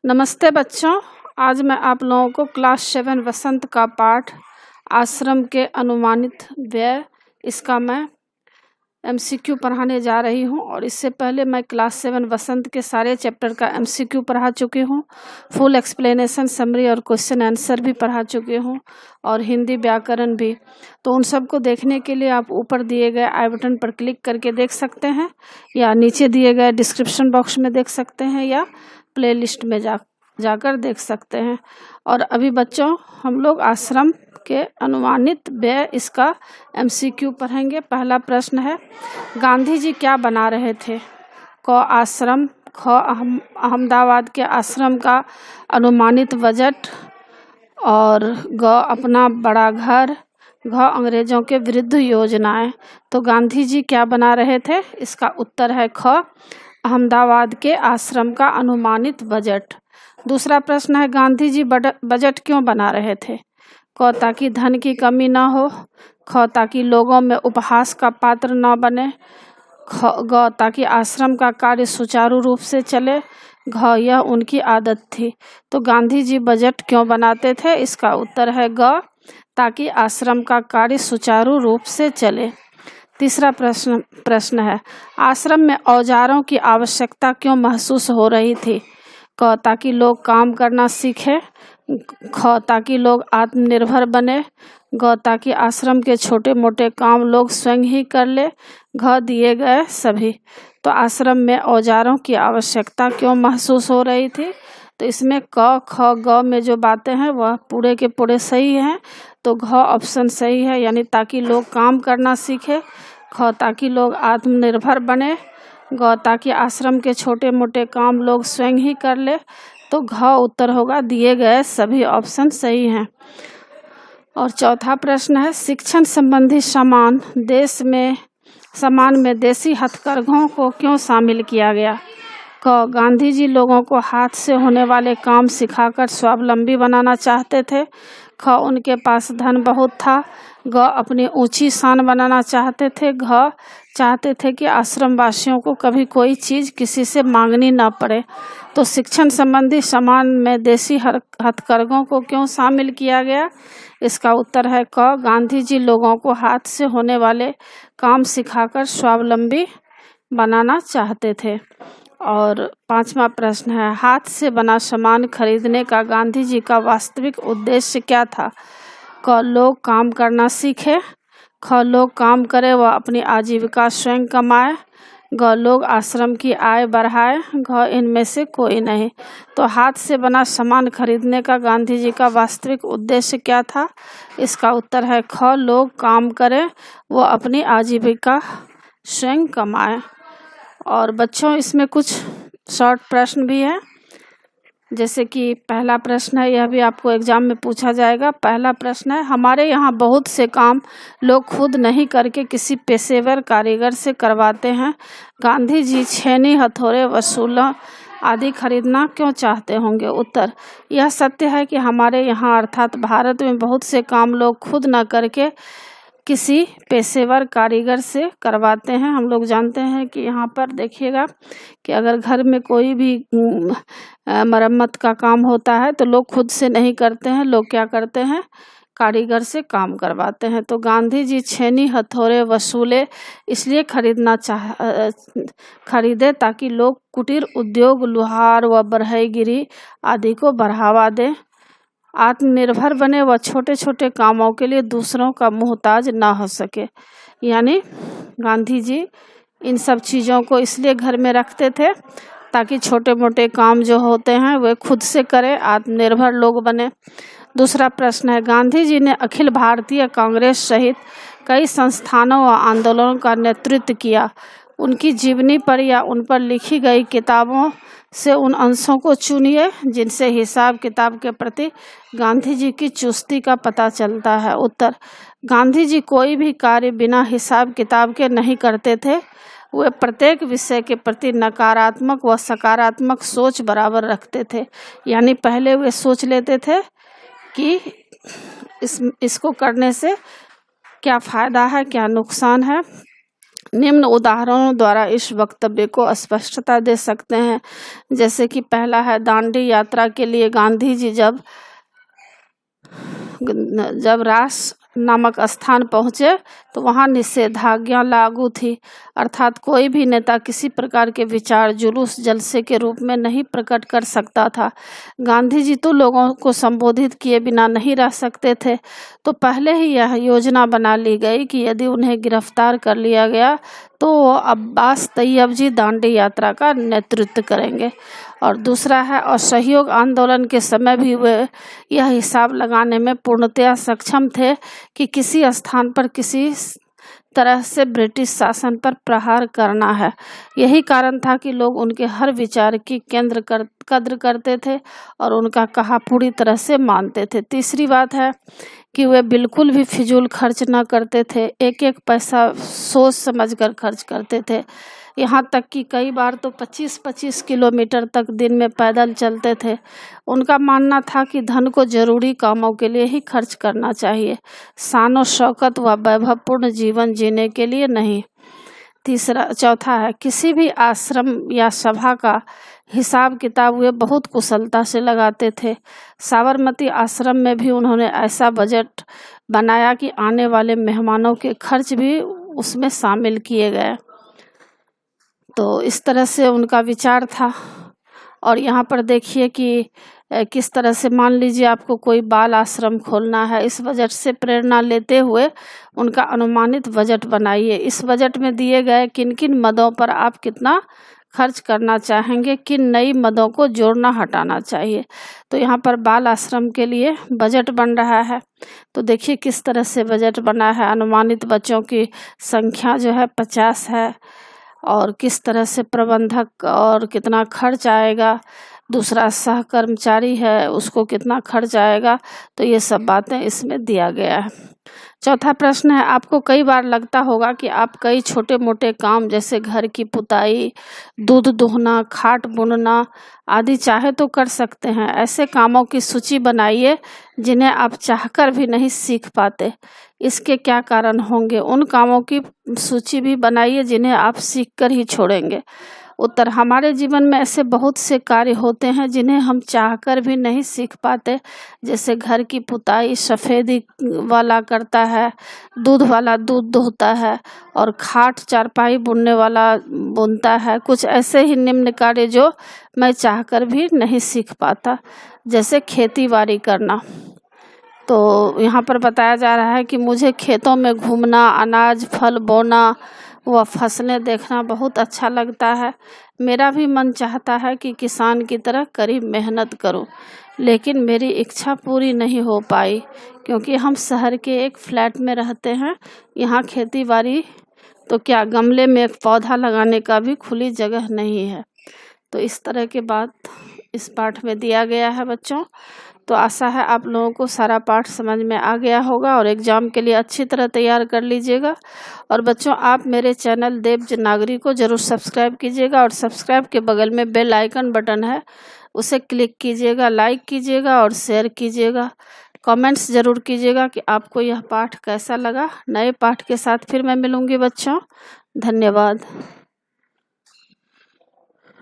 नमस्ते बच्चों, आज मैं आप लोगों को क्लास 7 वसंत का पाठ आश्रम के अनुमानित व्यय इसका मैं एमसीक्यू पढ़ाने जा रही हूं। और इससे पहले मैं क्लास 7 वसंत के सारे चैप्टर का एमसीक्यू पढ़ा चुकी हूं, फुल एक्सप्लेनेशन, समरी और क्वेश्चन आंसर भी पढ़ा चुकी हूं, और हिंदी व्याकरण भी। तो उन सबको देखने के लिए आप ऊपर दिए गए आई बटन पर क्लिक करके देख सकते हैं, या नीचे दिए गए डिस्क्रिप्शन बॉक्स में देख सकते हैं, या प्लेलिस्ट में जाकर देख सकते हैं। और अभी बच्चों हम लोग आश्रम के अनुमानित व्यय इसका एमसीक्यू पढ़ेंगे। पहला प्रश्न है, गांधी जी क्या बना रहे थे? क आश्रम, ख अहमदाबाद के आश्रम का अनुमानित बजट, और ग अपना बड़ा घर, घ अंग्रेजों के विरुद्ध योजनाएं। तो गांधी जी क्या बना रहे थे? इसका उत्तर है ख अहमदाबाद के आश्रम का अनुमानित बजट। दूसरा प्रश्न है, गांधी जी बजट क्यों बना रहे थे? क ताकि धन की कमी न हो, ख ताकि लोगों में उपहास का पात्र न बने, ग ताकि आश्रम का कार्य सुचारू रूप से चले, घ यह उनकी आदत थी। तो गांधी जी बजट क्यों बनाते थे? इसका उत्तर है ग ताकि आश्रम का कार्य सुचारू रूप से चले। तीसरा प्रश्न है, आश्रम में औजारों की आवश्यकता क्यों महसूस हो रही थी? क ताकि लोग काम करना सीखें, ख ताकि लोग आत्मनिर्भर बने, ग ताकि आश्रम के छोटे मोटे काम लोग स्वयं ही कर ले, घ दिए गए सभी। तो आश्रम में औजारों की आवश्यकता क्यों महसूस हो रही थी? तो इसमें क ख ग में जो बातें हैं वह पूरे के पूरे सही हैं, तो घ ऑप्शन सही है, यानी ताकि लोग काम करना सीखे, ख ताकि लोग आत्मनिर्भर बने, ग ताकि आश्रम के छोटे मोटे काम लोग स्वयं ही कर ले। तो घ उत्तर होगा, दिए गए सभी ऑप्शन सही हैं। और चौथा प्रश्न है, शिक्षण संबंधी सामान में देसी हथकरघों को क्यों शामिल किया गया? क गांधी जी लोगों को हाथ से होने वाले काम सिखाकर स्वावलंबी बनाना चाहते थे, ख उनके पास धन बहुत था, ग अपनी ऊंची शान बनाना चाहते थे, घ चाहते थे कि आश्रम वासियों को कभी कोई चीज़ किसी से मांगनी न पड़े। तो शिक्षण संबंधी सामान में देसी हथकरघों को क्यों शामिल किया गया? इसका उत्तर है क गांधी जी लोगों को हाथ से होने वाले काम सिखाकर स्वावलंबी बनाना चाहते थे। और पांचवा प्रश्न है, हाथ से बना सामान खरीदने का गांधी जी का वास्तविक उद्देश्य क्या था? क लोग काम करना सीखे, ख लोग काम करे व अपनी आजीविका स्वयं कमाए, ग लोग आश्रम की आय बढ़ाए, घ इनमें से कोई नहीं। तो हाथ से बना सामान खरीदने का गांधी जी का वास्तविक उद्देश्य क्या था? इसका उत्तर है ख लोग काम करें वो अपनी आजीविका स्वयं कमाएं। और बच्चों इसमें कुछ शॉर्ट प्रश्न भी है, जैसे कि पहला प्रश्न है, यह भी आपको एग्जाम में पूछा जाएगा। पहला प्रश्न है, हमारे यहाँ बहुत से काम लोग खुद नहीं करके किसी पेशेवर कारीगर से करवाते हैं, गांधी जी छेनी, हथौड़े, वसूला आदि खरीदना क्यों चाहते होंगे? उत्तर, यह सत्य है कि हमारे यहाँ अर्थात भारत में बहुत से काम लोग खुद न करके किसी पेशेवर कारीगर से करवाते हैं। हम लोग जानते हैं कि यहाँ पर देखिएगा कि अगर घर में कोई भी मरम्मत का काम होता है तो लोग खुद से नहीं करते हैं, लोग क्या करते हैं? कारीगर से काम करवाते हैं। तो गांधी जी छेनी, हथौड़े, वसूले इसलिए खरीदे ताकि लोग कुटीर उद्योग, लुहार व बढ़ईगिरी आदि को बढ़ावा दें, आत्मनिर्भर बने व छोटे छोटे कामों के लिए दूसरों का मोहताज ना हो सके। यानी गांधी जी इन सब चीज़ों को इसलिए घर में रखते थे ताकि छोटे मोटे काम जो होते हैं वे खुद से करें, आत्मनिर्भर लोग बने। दूसरा प्रश्न है, गांधी जी ने अखिल भारतीय कांग्रेस सहित कई संस्थानों व आंदोलनों का नेतृत्व किया, उनकी जीवनी पर या उन पर लिखी गई किताबों से उन अंशों को चुनिए जिनसे हिसाब किताब के प्रति गांधी जी की चुस्ती का पता चलता है। उत्तर, गांधी जी कोई भी कार्य बिना हिसाब किताब के नहीं करते थे, वे प्रत्येक विषय के प्रति नकारात्मक व सकारात्मक सोच बराबर रखते थे। यानी पहले वे सोच लेते थे कि इसको करने से क्या फ़ायदा है, क्या नुकसान है, निम्न उदाहरणों द्वारा इस वक्तव्य को स्पष्टता दे सकते हैं। जैसे कि पहला है, दांडी यात्रा के लिए गांधी जी जब रास नामक स्थान पहुँचे तो वहाँ निषेधाज्ञा लागू थी, अर्थात कोई भी नेता किसी प्रकार के विचार जुलूस जलसे के रूप में नहीं प्रकट कर सकता था। गांधी जी तो लोगों को संबोधित किए बिना नहीं रह सकते थे, तो पहले ही यह योजना बना ली गई कि यदि उन्हें गिरफ्तार कर लिया गया तो अब्बास तैयब जी दांडी यात्रा का नेतृत्व करेंगे। और दूसरा है, असहयोग आंदोलन के समय भी वे यह हिसाब लगाने में पूर्णतया सक्षम थे कि किसी स्थान पर किसी तरह से ब्रिटिश शासन पर प्रहार करना है। यही कारण था कि लोग उनके हर विचार की कद्र करते थे और उनका कहा पूरी तरह से मानते थे। तीसरी बात है कि वे बिल्कुल भी फिजूल खर्च न करते थे, एक एक पैसा सोच समझकर खर्च करते थे। यहाँ तक कि कई बार तो 25-25 किलोमीटर तक दिन में पैदल चलते थे। उनका मानना था कि धन को जरूरी कामों के लिए ही खर्च करना चाहिए, शान और शौकत व वैभवपूर्ण जीवन जीने के लिए नहीं। चौथा है, किसी भी आश्रम या सभा का हिसाब किताब वे बहुत कुशलता से लगाते थे। साबरमती आश्रम में भी उन्होंने ऐसा बजट बनाया कि आने वाले मेहमानों के खर्च भी उसमें शामिल किए गए। तो इस तरह से उनका विचार था। और यहाँ पर देखिए कि किस तरह से, मान लीजिए आपको कोई बाल आश्रम खोलना है, इस बजट से प्रेरणा लेते हुए उनका अनुमानित बजट बनाइए। इस बजट में दिए गए किन किन मदों पर आप कितना खर्च करना चाहेंगे, किन नई मदों को जोड़ना हटाना चाहिए। तो यहाँ पर बाल आश्रम के लिए बजट बन रहा है। तो देखिए किस तरह से बजट बना है। अनुमानित बच्चों की संख्या जो है 50 है, और किस तरह से प्रबंधक और कितना खर्च आएगा, दूसरा सह कर्मचारी है उसको कितना खर्च आएगा, तो ये सब बातें इसमें दिया गया है। चौथा प्रश्न है, आपको कई बार लगता होगा कि आप कई छोटे मोटे काम जैसे घर की पुताई, दूध दुहना, खाट बुनना आदि चाहे तो कर सकते हैं। ऐसे कामों की सूची बनाइए जिन्हें आप चाहकर भी नहीं सीख पाते। इसके क्या कारण होंगे? उन कामों की सूची भी बनाइए जिन्हें आप सीखकर ही छोड़ेंगे। उत्तर, हमारे जीवन में ऐसे बहुत से कार्य होते हैं जिन्हें हम चाहकर भी नहीं सीख पाते। जैसे घर की पुताई सफ़ेदी वाला करता है, दूध वाला दूध दुहता है, और खाट चारपाई बुनने वाला बुनता है। कुछ ऐसे ही निम्न कार्य जो मैं चाहकर भी नहीं सीख पाता, जैसे खेती बाड़ी करना। तो यहाँ पर बताया जा रहा है कि मुझे खेतों में घूमना, अनाज फल बोना व फसलें देखना बहुत अच्छा लगता है। मेरा भी मन चाहता है कि किसान की तरह कड़ी मेहनत करूं, लेकिन मेरी इच्छा पूरी नहीं हो पाई क्योंकि हम शहर के एक फ्लैट में रहते हैं। यहाँ खेती बाड़ी तो क्या, गमले में पौधा लगाने का भी खुली जगह नहीं है। तो इस तरह के बात इस पाठ में दिया गया है बच्चों। तो आशा है आप लोगों को सारा पाठ समझ में आ गया होगा और एग्ज़ाम के लिए अच्छी तरह तैयार कर लीजिएगा। और बच्चों, आप मेरे चैनल देवज नागरी को ज़रूर सब्सक्राइब कीजिएगा, और सब्सक्राइब के बगल में बेल आइकन बटन है, उसे क्लिक कीजिएगा, लाइक कीजिएगा और शेयर कीजिएगा। कमेंट्स ज़रूर कीजिएगा कि आपको यह पाठ कैसा लगा। नए पाठ के साथ फिर मैं मिलूँगी बच्चों। धन्यवाद।